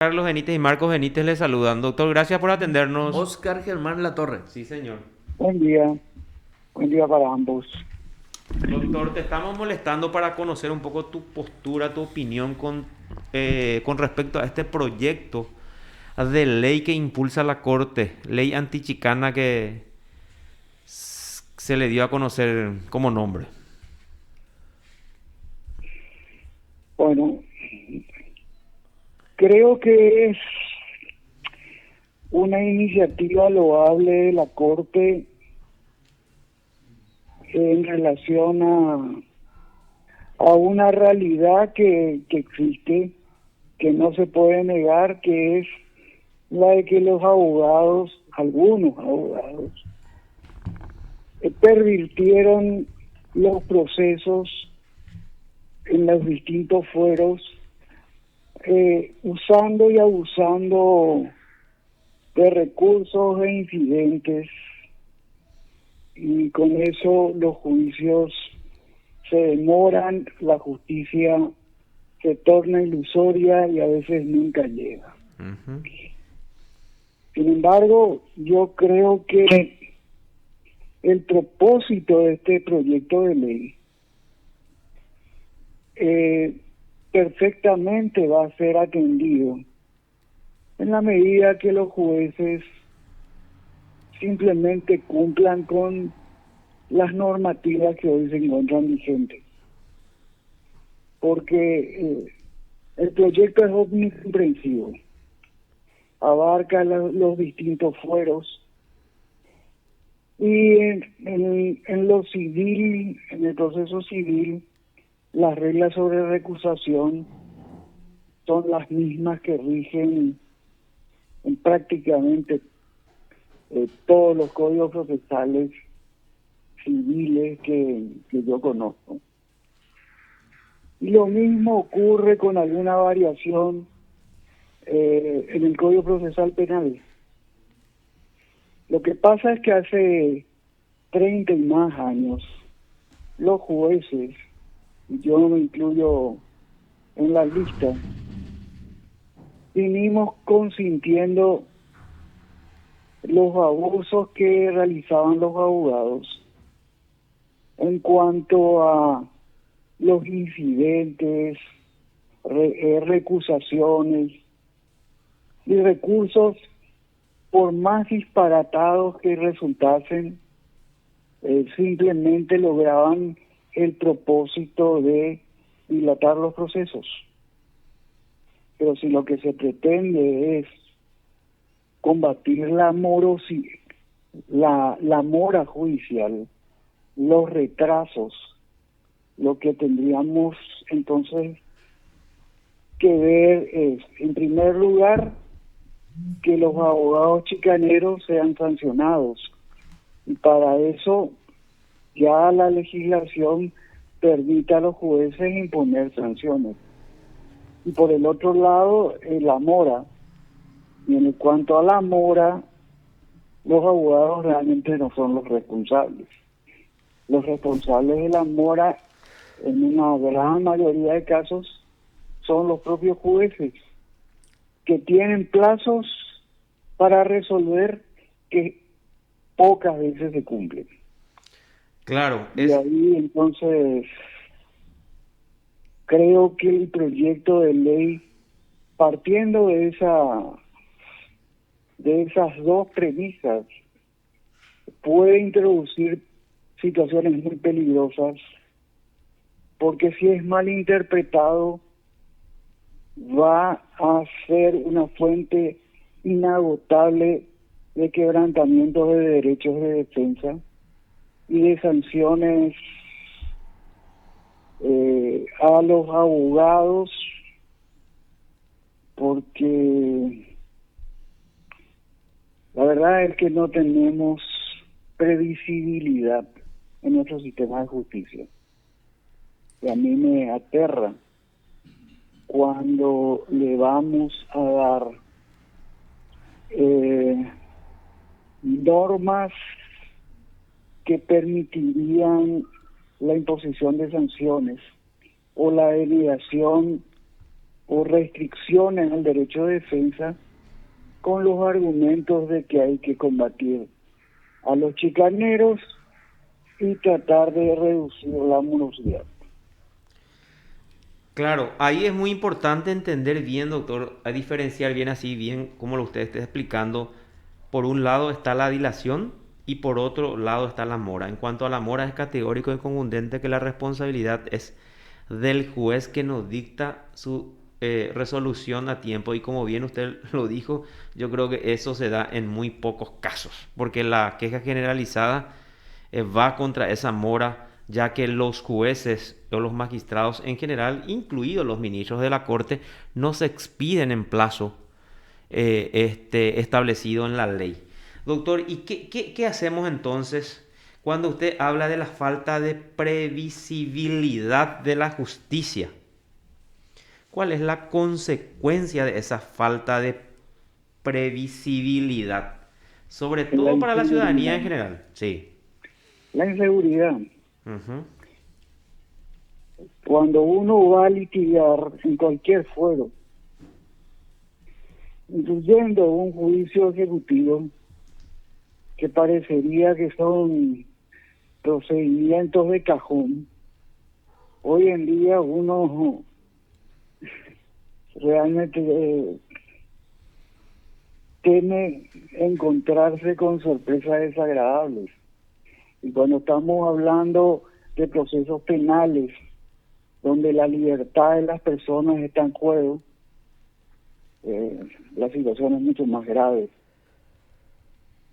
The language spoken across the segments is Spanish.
Carlos Benítez y Marcos Benítez les saludan. Doctor, gracias por atendernos. Oscar Germán Latorre. Sí, señor. Buen día para ambos. Doctor, te estamos molestando para conocer un poco tu postura, tu opinión con respecto a este proyecto de ley que impulsa la Corte, ley antichicana que se le dio a conocer como nombre. Bueno, creo que es una iniciativa loable de la Corte en relación a una realidad que existe, que no se puede negar, que es la de que los abogados, algunos abogados, pervirtieron los procesos en los distintos fueros, usando y abusando de recursos e incidentes, y con eso los juicios se demoran, la justicia se torna ilusoria y a veces nunca llega. Ujú. Sin embargo, yo creo que el propósito de este proyecto de ley perfectamente va a ser atendido en la medida que los jueces simplemente cumplan con las normativas que hoy se encuentran vigentes. Porque el proyecto es omnicomprensivo, abarca los distintos fueros, y en lo civil, en el proceso civil, las reglas sobre recusación son las mismas que rigen en prácticamente todos los códigos procesales civiles que yo conozco. Y lo mismo ocurre con alguna variación en el Código Procesal Penal. Lo que pasa es que hace 30 y más años, los jueces, y yo me incluyo en la lista, vinimos consintiendo los abusos que realizaban los abogados en cuanto a los incidentes, recusaciones y recursos, por más disparatados que resultasen, simplemente lograban el propósito de dilatar los procesos. Pero si lo que se pretende es combatir la la mora judicial, los retrasos, lo que tendríamos entonces que ver es, en primer lugar, que los abogados chicaneros sean sancionados. Y para eso ya la legislación permite a los jueces imponer sanciones. Y por el otro lado, la mora. Y en cuanto a la mora, los abogados realmente no son los responsables. Los responsables de la mora, en una gran mayoría de casos, son los propios jueces, que tienen plazos para resolver que pocas veces se cumplen. Claro, Y ahí entonces creo que el proyecto de ley, partiendo de esas dos premisas, puede introducir situaciones muy peligrosas, porque si es mal interpretado va a ser una fuente inagotable de quebrantamientos de derechos de defensa y de sanciones a los abogados, porque la verdad es que no tenemos previsibilidad en nuestro sistema de justicia. Y a mí me aterra cuando le vamos a dar normas que permitirían la imposición de sanciones o la denegación o restricciones al derecho de defensa con los argumentos de que hay que combatir a los chicaneros y tratar de reducir la morosidad. Claro, ahí es muy importante entender bien, doctor, a diferenciar bien así, bien como lo usted está explicando. Por un lado está la dilación y por otro lado está la mora. En cuanto a la mora, es categórico y contundente que la responsabilidad es del juez que nos dicta su resolución a tiempo. Y como bien usted lo dijo, yo creo que eso se da en muy pocos casos, porque la queja generalizada va contra esa mora, ya que los jueces o los magistrados en general, incluidos los ministros de la Corte, no se expiden en plazo establecido en la ley. Doctor, ¿y qué hacemos entonces cuando usted habla de la falta de previsibilidad de la justicia? ¿Cuál es la consecuencia de esa falta de previsibilidad? Sobre La todo para la ciudadanía inseguridad. en general. Sí. La inseguridad. Ujú. Cuando uno va a litigar en cualquier fuero, incluyendo un juicio ejecutivo, que parecería que son procedimientos de cajón, hoy en día uno realmente teme encontrarse con sorpresas desagradables. Y cuando estamos hablando de procesos penales, donde la libertad de las personas está en juego, la situación es mucho más grave.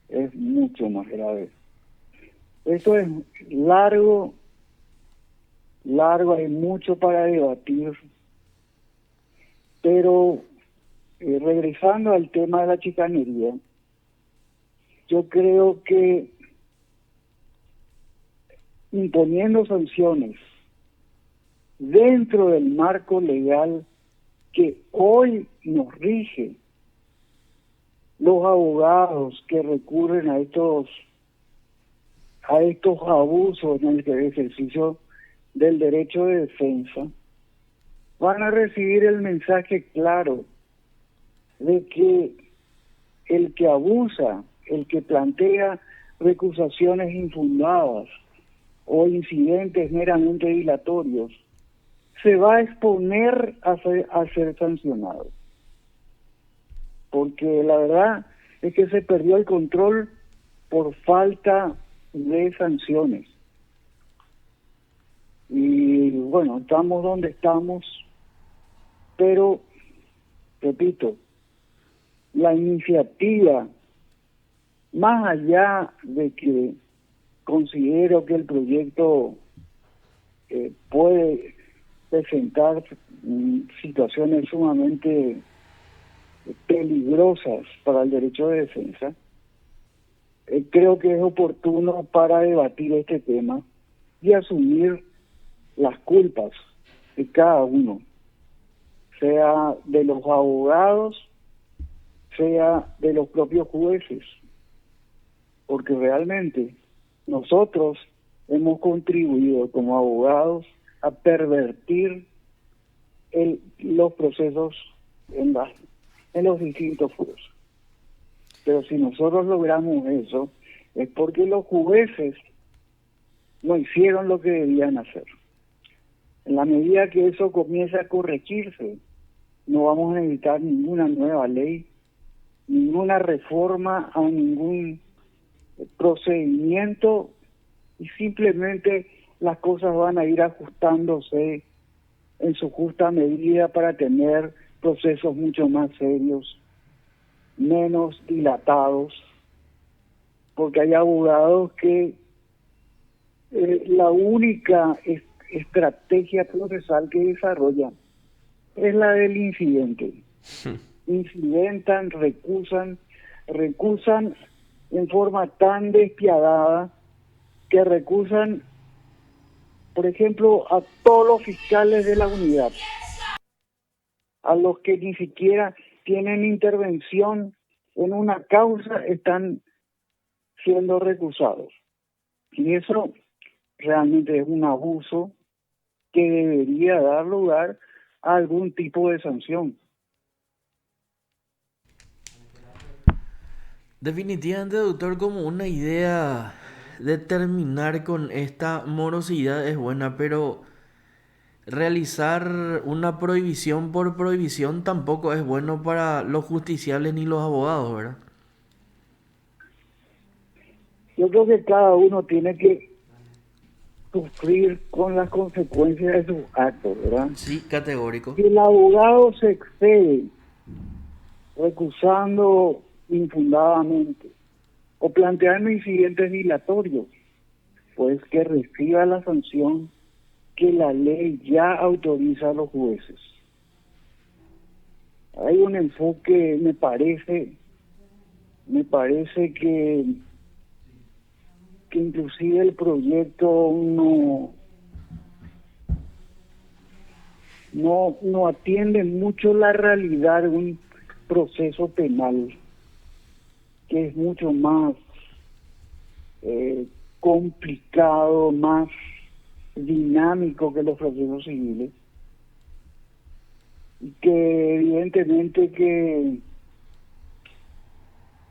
Es mucho más grave. Esto es largo, hay mucho para debatir, pero regresando al tema de la chicanería, yo creo que imponiendo sanciones dentro del marco legal que hoy nos rige, los abogados que recurren a estos abusos en el ejercicio del derecho de defensa, van a recibir el mensaje claro de que el que abusa, el que plantea recusaciones infundadas o incidentes meramente dilatorios, se va a exponer a ser sancionado. Porque la verdad es que se perdió el control por falta de sanciones. Y bueno, estamos donde estamos, pero, repito, la iniciativa, más allá de que considero que el proyecto puede presentar situaciones sumamente peligrosas para el derecho de defensa, creo que es oportuno para debatir este tema y asumir las culpas de cada uno, sea de los abogados, sea de los propios jueces, porque realmente nosotros hemos contribuido como abogados a pervertir los procesos en los distintos foros. Pero si nosotros logramos eso, es porque los jueces no hicieron lo que debían hacer. En la medida que eso comience a corregirse, no vamos a necesitar ninguna nueva ley, ninguna reforma a ningún procedimiento, y simplemente las cosas van a ir ajustándose en su justa medida para tener procesos mucho más serios, menos dilatados, porque hay abogados que la única estrategia procesal que desarrollan es la del incidente. Incidentan, recusan en forma tan despiadada que recusan, por ejemplo, a todos los fiscales de la unidad, a los que ni siquiera tienen intervención en una causa, están siendo recusados. Y eso realmente es un abuso que debería dar lugar algún tipo de sanción. Definitivamente, doctor, como una idea de terminar con esta morosidad es buena, pero realizar una prohibición por prohibición tampoco es bueno para los justiciables ni los abogados, ¿verdad? Yo creo que cada uno tiene que sufrir con las consecuencias de sus actos, ¿verdad? Sí, categórico. Si el abogado se excede recusando infundadamente o planteando incidentes dilatorios, pues que reciba la sanción que la ley ya autoriza a los jueces. Hay un enfoque, me parece que inclusive el proyecto no atiende mucho la realidad de un proceso penal que es mucho más complicado, más dinámico que los procesos civiles, y que evidentemente que,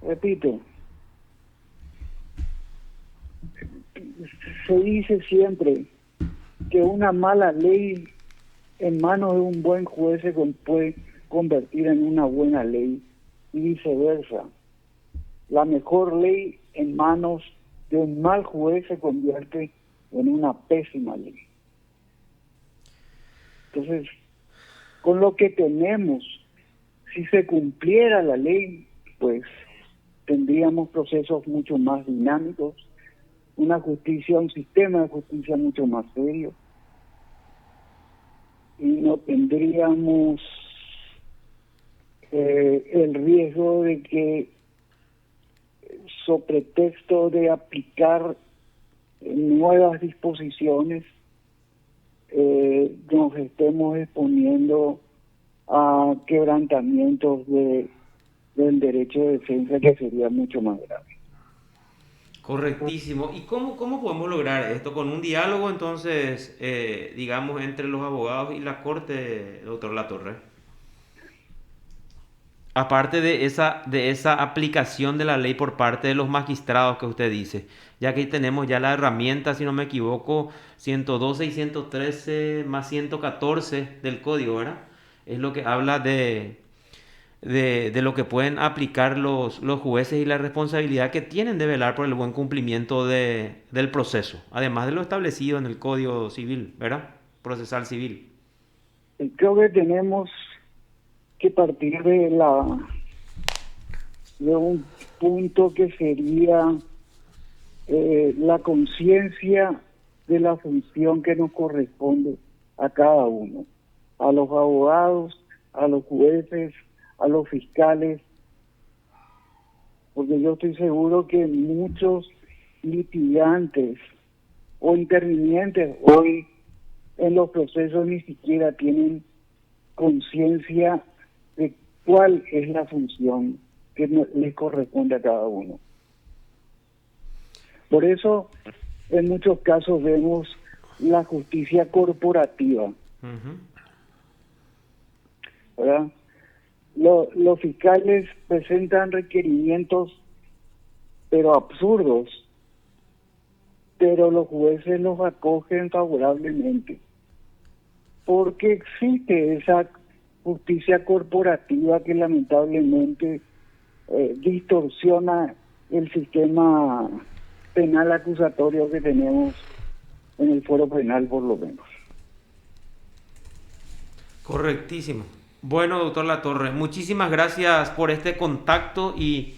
repito, se dice siempre que una mala ley en manos de un buen juez se puede convertir en una buena ley y viceversa. La mejor ley en manos de un mal juez se convierte en una pésima ley. Entonces, con lo que tenemos, si se cumpliera la ley, pues tendríamos procesos mucho más dinámicos, una justicia, un sistema de justicia mucho más serio, y no tendríamos el riesgo de que, sobre pretexto de aplicar nuevas disposiciones, nos estemos exponiendo a quebrantamientos del derecho de defensa, que sería mucho más grave. Correctísimo. ¿Y cómo podemos lograr esto? Con un diálogo, entonces, digamos, entre los abogados y la corte, doctor Latorre. Aparte de esa aplicación de la ley por parte de los magistrados que usted dice, ya que ahí tenemos ya la herramienta, si no me equivoco, 112 y 113 más 114 del código, ¿verdad? Es lo que habla de lo que pueden aplicar los jueces y la responsabilidad que tienen de velar por el buen cumplimiento del proceso, además de lo establecido en el Código Civil, ¿verdad? Procesal civil. Creo que tenemos que partir de un punto que sería la conciencia de la función que nos corresponde a cada uno, a los abogados, a los jueces, a los fiscales, porque yo estoy seguro que muchos litigantes o intervinientes hoy en los procesos ni siquiera tienen conciencia de cuál es la función que les corresponde a cada uno. Por eso, en muchos casos vemos la justicia corporativa, ¿verdad? Los fiscales presentan requerimientos, pero absurdos, pero los jueces los acogen favorablemente, porque existe esa justicia corporativa que lamentablemente distorsiona el sistema penal acusatorio que tenemos en el fuero penal, por lo menos. Correctísimo. Bueno, doctor Latorre, muchísimas gracias por este contacto y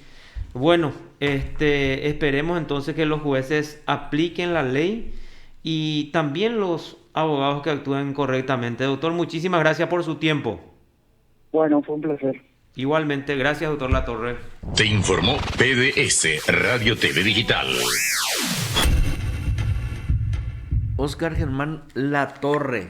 bueno, esperemos entonces que los jueces apliquen la ley y también los abogados que actúen correctamente. Doctor, muchísimas gracias por su tiempo. Bueno, fue un placer. Igualmente, gracias, doctor Latorre. Te informó PDS Radio TV Digital. Oscar Germán Latorre,